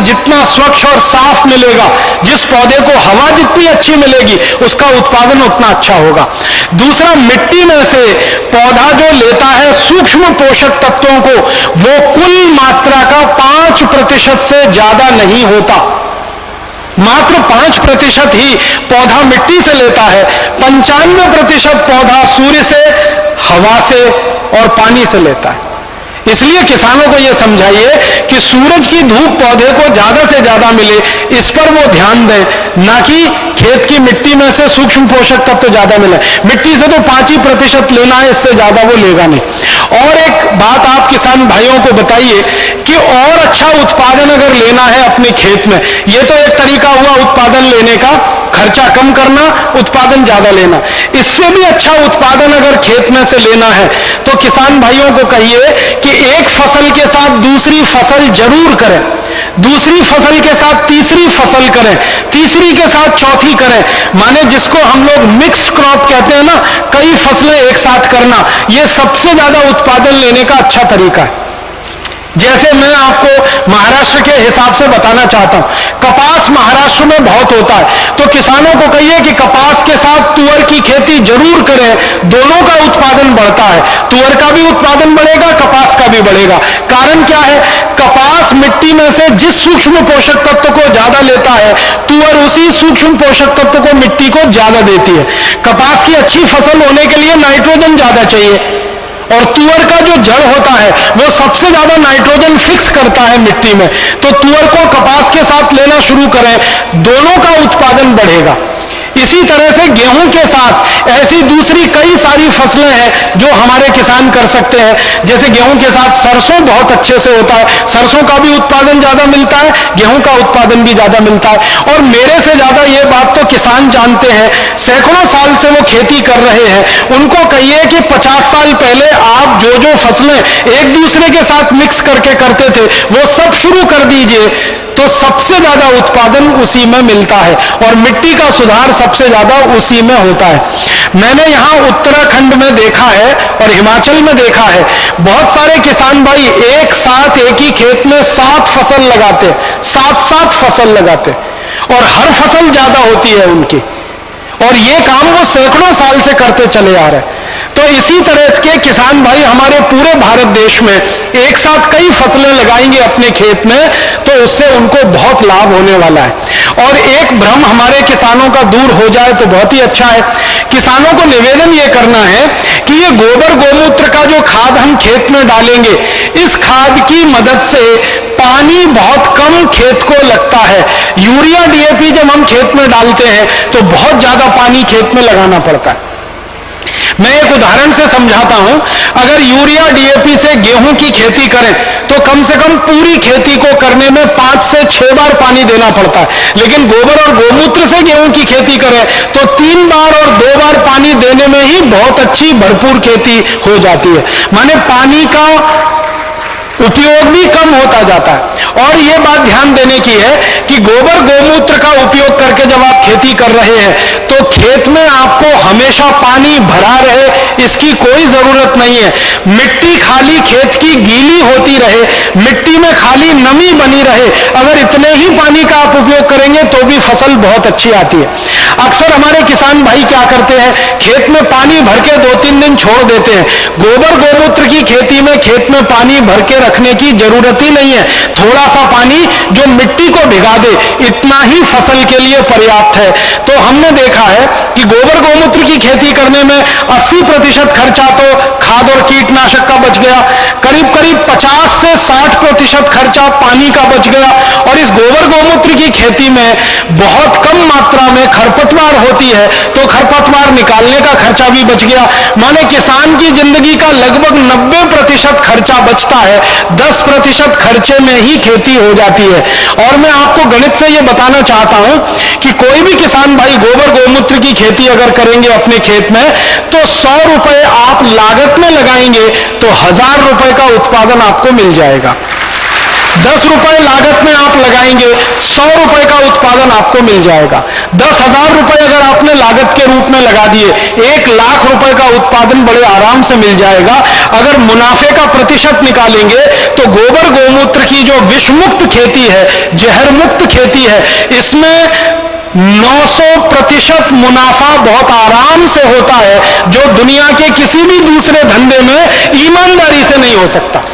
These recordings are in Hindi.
जितना स्वच्छ और साफ मिलेगा, जिस पौधे को हवा जितनी अच्छी मिलेगी, उसका उत्पादन उतना अच्छा होगा। दूसरा, मिट्टी में से पौधा जो लेता है सूक्ष्म पोषक तत्वों को, वो कुल मात्रा का 5% से ज्यादा नहीं होता। मात्र 5% ही पौधा मिट्टी से लेता है। 95% पौधा सूर्य से, हवा से और पानी से लेता है। इसलिए किसानों को यह समझाइए कि सूरज की धूप पौधे को ज्यादा से ज्यादा मिले, इस पर वो ध्यान दें, ना कि खेत की मिट्टी में से सूक्ष्म पोषक तत्व तो ज्यादा मिले। मिट्टी से तो 5% लेना है, इससे ज्यादा वो लेगा नहीं। और एक बात आप किसान भाइयों को बताइए कि और अच्छा उत्पादन अगर लेना है अपने खेत में, यह तो एक तरीका हुआ उत्पादन लेने का, खर्चा कम करना, उत्पादन ज्यादा लेना। इससे भी अच्छा उत्पादन अगर खेत में से लेना है तो किसान भाइयों को कहिए कि एक फसल के साथ दूसरी फसल जरूर करें, दूसरी फसल के साथ तीसरी फसल करें, तीसरी के साथ चौथी करें। माने जिसको हम लोग मिक्स क्रॉप कहते हैं ना, कई फसलें एक साथ करना, यह सबसे ज्यादा उत्पादन लेने का अच्छा तरीका है। जैसे मैं आपको महाराष्ट्र के हिसाब से बताना चाहता हूं, कपास महाराष्ट्र में बहुत होता है, तो किसानों को कहिए कि कपास के साथ तुअर की खेती जरूर करें, दोनों का उत्पादन बढ़ता है। तुअर का भी उत्पादन बढ़ेगा, कपास का भी बढ़ेगा। कारण क्या है? कपास मिट्टी में से जिस सूक्ष्म पोषक तत्व को ज्यादा लेता है, तुअर उसी सूक्ष्म पोषक तत्व को मिट्टी को ज्यादा देती है। कपास की अच्छी फसल होने के लिए नाइट्रोजन ज्यादा चाहिए, और तुअर का जो जड़ होता है वो सबसे ज्यादा नाइट्रोजन फिक्स करता है मिट्टी में। तो तुअर को कपास के साथ लेना शुरू करें, दोनों का उत्पादन बढ़ेगा। इसी तरह से गेहूं के साथ ऐसी दूसरी कई सारी फसलें हैं जो हमारे किसान कर सकते हैं। जैसे गेहूं के साथ सरसों बहुत अच्छे से होता है, सरसों का भी उत्पादन ज्यादा मिलता है, गेहूं का उत्पादन भी ज्यादा मिलता है। और मेरे से ज्यादा ये बात तो किसान जानते हैं, सैकड़ों साल से वो खेती कर रहे हैं। उनको कहिए कि 50 साल पहले आप जो जो फसलें एक दूसरे के साथ मिक्स करके करते थे, वो सब शुरू कर दीजिए, तो सबसे ज्यादा उत्पादन उसी में मिलता है और मिट्टी का सुधार सबसे ज्यादा उसी में होता है। मैंने यहां उत्तराखंड में देखा है और हिमाचल में देखा है, बहुत सारे किसान भाई एक साथ एक ही खेत में 7 फसल लगाते, 7 फसल लगाते, और हर फसल ज्यादा होती है उनकी, और ये काम वो सैकड़ों साल से करते चले आ रहे हैं। तो इसी तरह के किसान भाई हमारे पूरे भारत देश में एक साथ कई फसलें लगाएंगे अपने खेत में, तो उससे उनको बहुत लाभ होने वाला है। और एक भ्रम हमारे किसानों का दूर हो जाए तो बहुत ही अच्छा है। किसानों को निवेदन ये करना है कि ये गोबर गोमूत्र का जो खाद हम खेत में डालेंगे, इस खाद की मदद से पानी बहुत कम खेत को लगता है। यूरिया डीएपी जब हम खेत में डालते हैं तो बहुत ज्यादा पानी खेत में लगाना पड़ता है। मैं एक उदाहरण से समझाता हूं, अगर यूरिया डीएपी से गेहूं की खेती करें तो कम से कम पूरी खेती को करने में 5 से 6 बार पानी देना पड़ता है, लेकिन गोबर और गोमूत्र से गेहूं की खेती करें तो 3 बार और 2 बार पानी देने में ही बहुत अच्छी भरपूर खेती हो जाती है। माने पानी का उपयोग भी कम होता जाता है। और यह बात ध्यान देने की है कि गोबर गोमूत्र का उपयोग करके जब आप खेती कर रहे हैं तो खेत में आपको हमेशा पानी भरा रहे, इसकी कोई जरूरत नहीं है। मिट्टी खाली खेत की गीली होती रहे, मिट्टी में खाली नमी बनी रहे, अगर इतने ही पानी का आप उपयोग करेंगे तो भी फसल बहुत अच्छी आती है। अक्सर हमारे किसान भाई क्या करते हैं, खेत में पानी भर के 2-3 दिन छोड़ देते हैं। गोबर गोमूत्र की खेती में खेत में पानी भर के रखने की जरूरत ही नहीं है। थोड़ा सा पानी जो मिट्टी को भिगा दे, इतना ही फसल के लिए पर्याप्त है। तो हमने देखा है कि गोबर गोमूत्र की खेती करने में 80% खर्चा तो खाद और कीटनाशक का बच गया, करीब करीब 50 से 60% खर्चा पानी का बच गया। और इस गोबर गोमूत्र की खेती में बहुत कम मात्रा में खरपतवार होती है, तो खरपतवार निकालने का खर्चा भी बच गया। माने किसान की जिंदगी का लगभग 90% खर्चा बचता है, 10% खर्चे में ही खेती हो जाती है। और मैं आपको गणित से यह बताना चाहता हूं कि कोई भी किसान भाई गोबर गोमूत्र की खेती अगर करेंगे अपने खेत में, तो 100 रुपए आप लागत में लगाएंगे तो 1000 रुपए का उत्पादन आपको मिल जाएगा। 10 रुपए लागत में आप लगाएंगे लगाएंगे 100 रुपए का उत्पादन आपको मिल जाएगा। 10,000 रुपए अगर आपने लागत के रूप में लगा दिए, 1 लाख रुपए का उत्पादन बड़े आराम से मिल जाएगा। अगर मुनाफे का प्रतिशत निकालेंगे तो गोबर गोमूत्र की जो विषमुक्त खेती है, जहर मुक्त खेती है, इसमें 900% मुनाफा बहुत आराम से होता है, जो दुनिया के किसी भी दूसरे धंधे में ईमानदारी से नहीं हो सकता।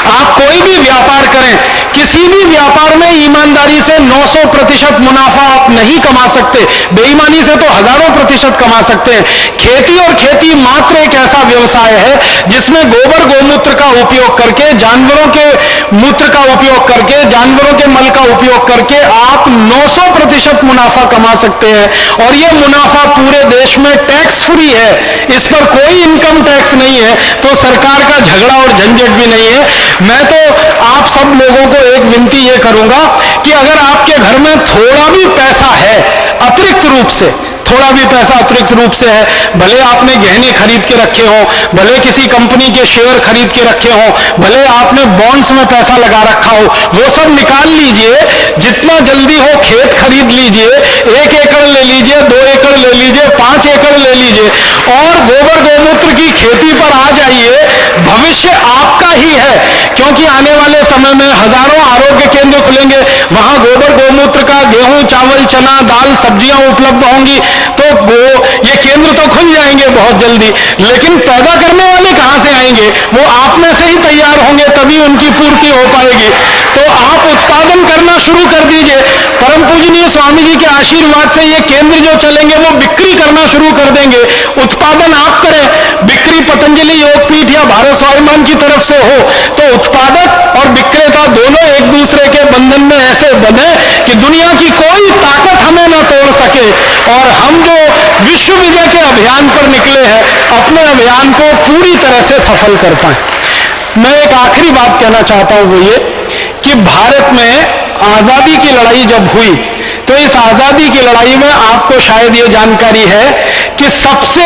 आप कोई भी व्यापार करें, किसी भी व्यापार में ईमानदारी से 900% मुनाफा आप नहीं कमा सकते, बेईमानी से तो हजारों प्रतिशत कमा सकते हैं। खेती और खेती मात्र एक ऐसा व्यवसाय है जिसमें गोबर गोमूत्र का उपयोग करके, जानवरों के मूत्र का उपयोग करके, जानवरों के मल का उपयोग करके आप 900% मुनाफा कमा सकते हैं। और यह मुनाफा पूरे देश में टैक्स फ्री है, इस पर कोई इनकम टैक्स नहीं है, तो सरकार का झगड़ा और झंझट भी नहीं है। मैं तो आप सब लोगों को एक विनती ये करूंगा कि अगर आपके घर में थोड़ा भी पैसा है, अतिरिक्त रूप से थोड़ा भी पैसा अतिरिक्त रूप से है, भले आपने गहने खरीद के रखे हो, भले किसी कंपनी के शेयर खरीद के रखे हो, भले आपने बॉन्ड्स में पैसा लगा रखा हो, वो सब निकाल लीजिए। जितना जल्दी हो खेत खरीद लीजिए, 1 एकड़ ले लीजिए, 2 एकड़ ले लीजिए, 5 एकड़ ले लीजिए और गोबर गोमूत्र की खेती पर आ जाइए। भविष्य आपका ही है, क्योंकि आने वाले समय में हजारों आरोग्य केंद्र खुलेंगे, वहां गोबर गोमूत्र का गेहूं, चावल, चना, दाल, सब्जियां उपलब्ध होंगी, तो ये केंद्र तो खुल जाएंगे बहुत जल्दी, लेकिन पैदा करने वाले कहां से आएंगे? वो आप में से ही तैयार होंगे, तभी उनकी पूर्ति हो पाएगी। तो आप उत्पादन करना शुरू कर दीजिए। परम पूजनीय स्वामी जी के आशीर्वाद से ये केंद्र जो चलेंगे वो बिक्री करना शुरू कर देंगे। उत्पादन आप करें, बिक्री पतंजलि योगपीठ या भारत स्वाभिमान की तरफ से हो, तो उत्पादक और विक्रेता दोनों एक दूसरे के बंधन में ऐसे बंधे कि दुनिया की कोई ताकत हमें न तोड़ सके। और हम जो विश्व विजय के अभियान पर निकले हैं, अपने अभियान को पूरी तरह से सफल कर पाए। मैं एक आखिरी बात कहना चाहता हूं, वो ये कि भारत में आजादी की लड़ाई जब हुई, तो इस आजादी की लड़ाई में आपको शायद ये जानकारी है कि सबसे